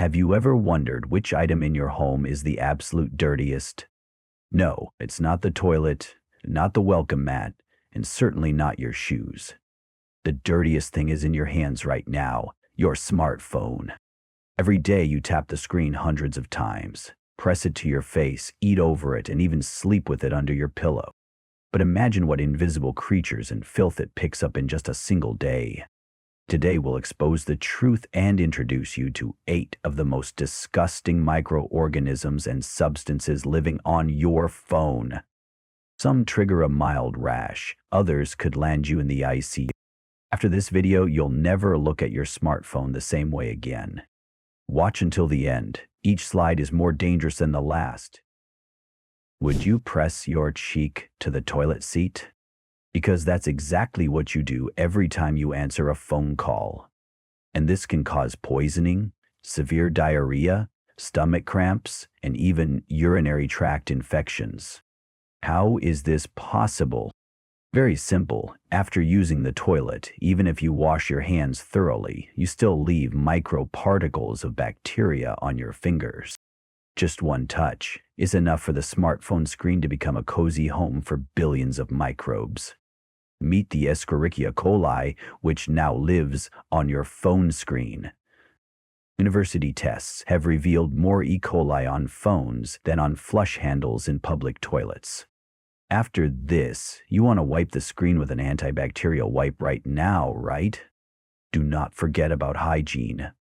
Have you ever wondered which item in your home is the absolute dirtiest? No, it's not the toilet, not the welcome mat, and certainly not your shoes. The dirtiest thing is in your hands right now, your smartphone. Every day you tap the screen hundreds of times, press it to your face, eat over it, and even sleep with it under your pillow. But imagine what invisible creatures and filth it picks up in just a single day. Today we'll expose the truth and introduce you to 8 of the most disgusting microorganisms and substances living on your phone. Some trigger a mild rash, others could land you in the ICU. After this video, you'll never look at your smartphone the same way again. Watch until the end. Each slide is more dangerous than the last. Would you press your cheek to the toilet seat? Because that's exactly what you do every time you answer a phone call. And this can cause poisoning, severe diarrhea, stomach cramps, and even urinary tract infections. How is this possible? Very simple. After using the toilet, even if you wash your hands thoroughly, you still leave microparticles of bacteria on your fingers. Just one touch is enough for the smartphone screen to become a cozy home for billions of microbes. Meet the Escherichia coli, which now lives on your phone screen. University tests have revealed more E. coli on phones than on flush handles in public toilets. After this, you want to wipe the screen with an antibacterial wipe right now, right? Do not forget about hygiene.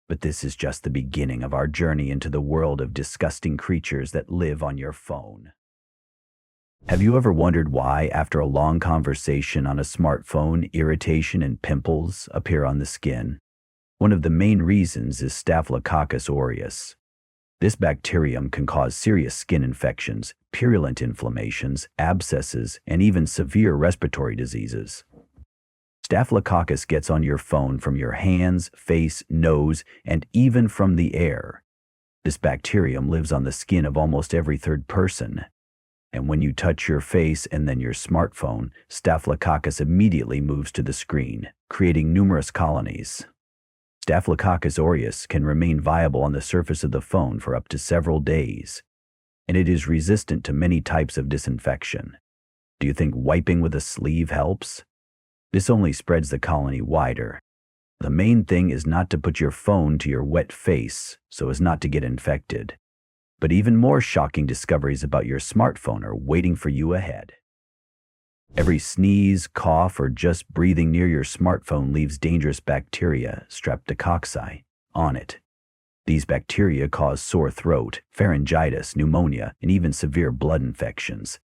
But this is just the beginning of our journey into the world of disgusting creatures that live on your phone. Have you ever wondered why, after a long conversation on a smartphone, irritation and pimples appear on the skin? One of the main reasons is Staphylococcus aureus. This bacterium can cause serious skin infections, purulent inflammations, abscesses, and even severe respiratory diseases. Staphylococcus gets on your phone from your hands, face, nose, and even from the air. This bacterium lives on the skin of almost every third person. And when you touch your face and then your smartphone, Staphylococcus immediately moves to the screen, creating numerous colonies. Staphylococcus aureus can remain viable on the surface of the phone for up to several days, and it is resistant to many types of disinfection. Do you think wiping with a sleeve helps? This only spreads the colony wider. The main thing is not to put your phone to your wet face so as not to get infected. But even more shocking discoveries about your smartphone are waiting for you ahead. Every sneeze, cough, or just breathing near your smartphone leaves dangerous bacteria, streptococci, on it. These bacteria cause sore throat, pharyngitis, pneumonia, and even severe blood infections.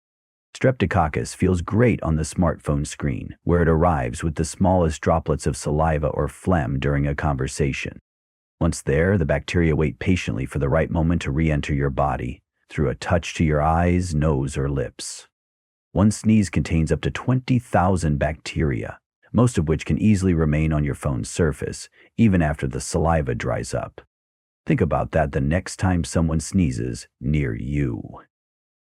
Streptococcus feels great on the smartphone screen, where it arrives with the smallest droplets of saliva or phlegm during a conversation. Once there, the bacteria wait patiently for the right moment to re-enter your body, through a touch to your eyes, nose, or lips. One sneeze contains up to 20,000 bacteria, most of which can easily remain on your phone's surface, even after the saliva dries up. Think about that the next time someone sneezes near you.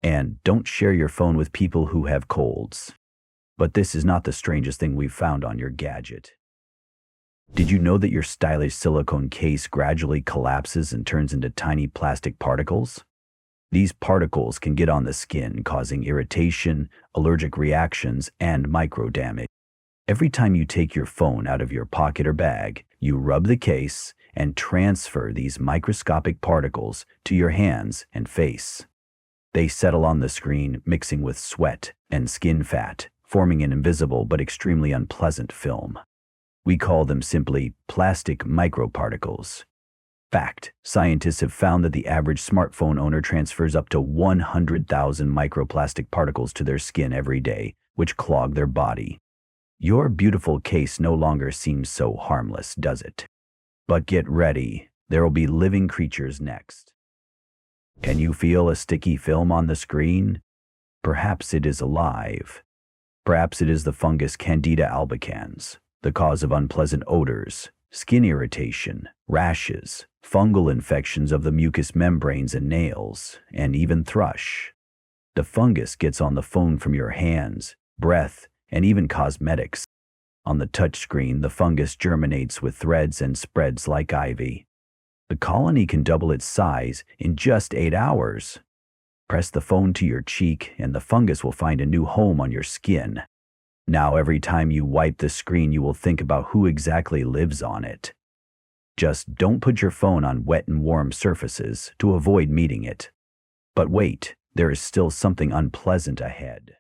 And don't share your phone with people who have colds. But this is not the strangest thing we've found on your gadget. Did you know that your stylish silicone case gradually collapses and turns into tiny plastic particles? These particles can get on the skin, causing irritation, allergic reactions, and micro damage. Every time you take your phone out of your pocket or bag, you rub the case and transfer these microscopic particles to your hands and face. They settle on the screen, mixing with sweat and skin fat, forming an invisible but extremely unpleasant film. We call them simply plastic microparticles. Fact: scientists have found that the average smartphone owner transfers up to 100,000 microplastic particles to their skin every day, which clog their body. Your beautiful case no longer seems so harmless, does it? But get ready, there will be living creatures next. Can you feel a sticky film on the screen? Perhaps it is alive. Perhaps it is the fungus Candida albicans, the cause of unpleasant odors, skin irritation, rashes, fungal infections of the mucous membranes and nails, and even thrush. The fungus gets on the phone from your hands, breath, and even cosmetics. On the touchscreen, the fungus germinates with threads and spreads like ivy. The colony can double its size in just 8 hours. Press the phone to your cheek and the fungus will find a new home on your skin. Now every time you wipe the screen, you will think about who exactly lives on it. Just don't put your phone on wet and warm surfaces to avoid meeting it. But wait, there is still something unpleasant ahead.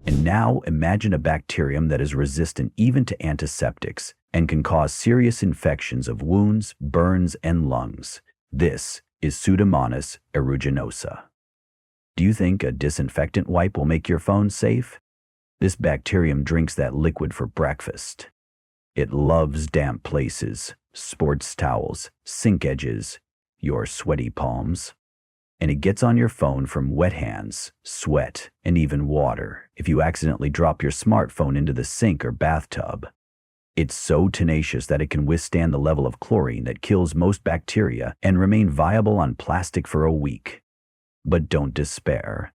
And now imagine a bacterium that is resistant even to antiseptics and can cause serious infections of wounds, burns, and lungs. This is Pseudomonas aeruginosa. Do you think a disinfectant wipe will make your phone safe? This bacterium drinks that liquid for breakfast. It loves damp places, sports towels, sink edges, your sweaty palms. And it gets on your phone from wet hands, sweat, and even water if you accidentally drop your smartphone into the sink or bathtub. It's so tenacious that it can withstand the level of chlorine that kills most bacteria and remain viable on plastic for a week. But don't despair.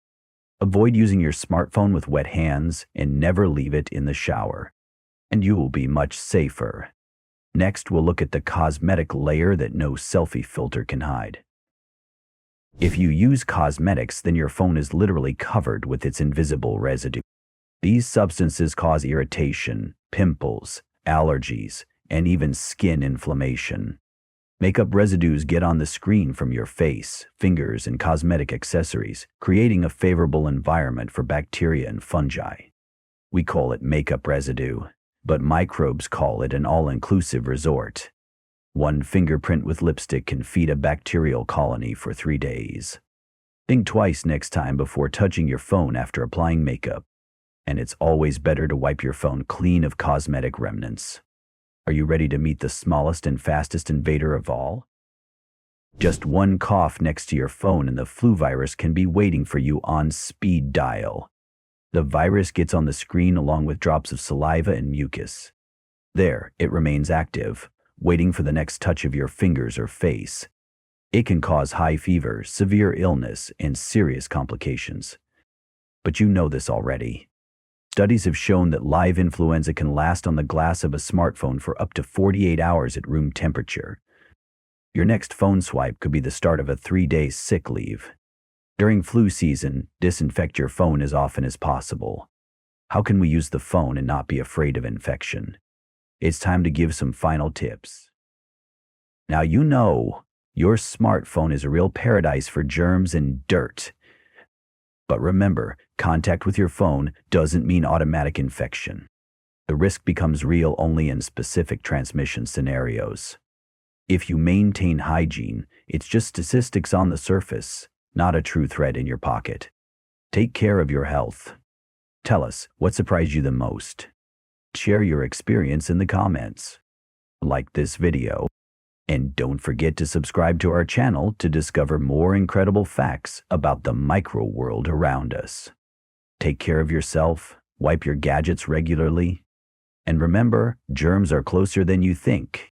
Avoid using your smartphone with wet hands and never leave it in the shower, and you will be much safer. Next, we'll look at the cosmetic layer that no selfie filter can hide. If you use cosmetics, then your phone is literally covered with its invisible residue. These substances cause irritation, pimples, allergies, and even skin inflammation. Makeup residues get on the screen from your face, fingers, and cosmetic accessories, creating a favorable environment for bacteria and fungi. We call it makeup residue, but microbes call it an all-inclusive resort. One fingerprint with lipstick can feed a bacterial colony for 3 days. Think twice next time before touching your phone after applying makeup. And it's always better to wipe your phone clean of cosmetic remnants. Are you ready to meet the smallest and fastest invader of all? Just one cough next to your phone and the flu virus can be waiting for you on speed dial. The virus gets on the screen along with drops of saliva and mucus. There, it remains active, waiting for the next touch of your fingers or face. It can cause high fever, severe illness, and serious complications. But you know this already. Studies have shown that live influenza can last on the glass of a smartphone for up to 48 hours at room temperature. Your next phone swipe could be the start of a 3-day sick leave. During flu season, disinfect your phone as often as possible. How can we use the phone and not be afraid of infection? It's time to give some final tips. Now you know your smartphone is a real paradise for germs and dirt. But remember, contact with your phone doesn't mean automatic infection. The risk becomes real only in specific transmission scenarios. If you maintain hygiene, it's just statistics on the surface, not a true threat in your pocket. Take care of your health. Tell us what surprised you the most. Share your experience in the comments. Like this video. And don't forget to subscribe to our channel to discover more incredible facts about the micro world around us. Take care of yourself, wipe your gadgets regularly, and remember, germs are closer than you think.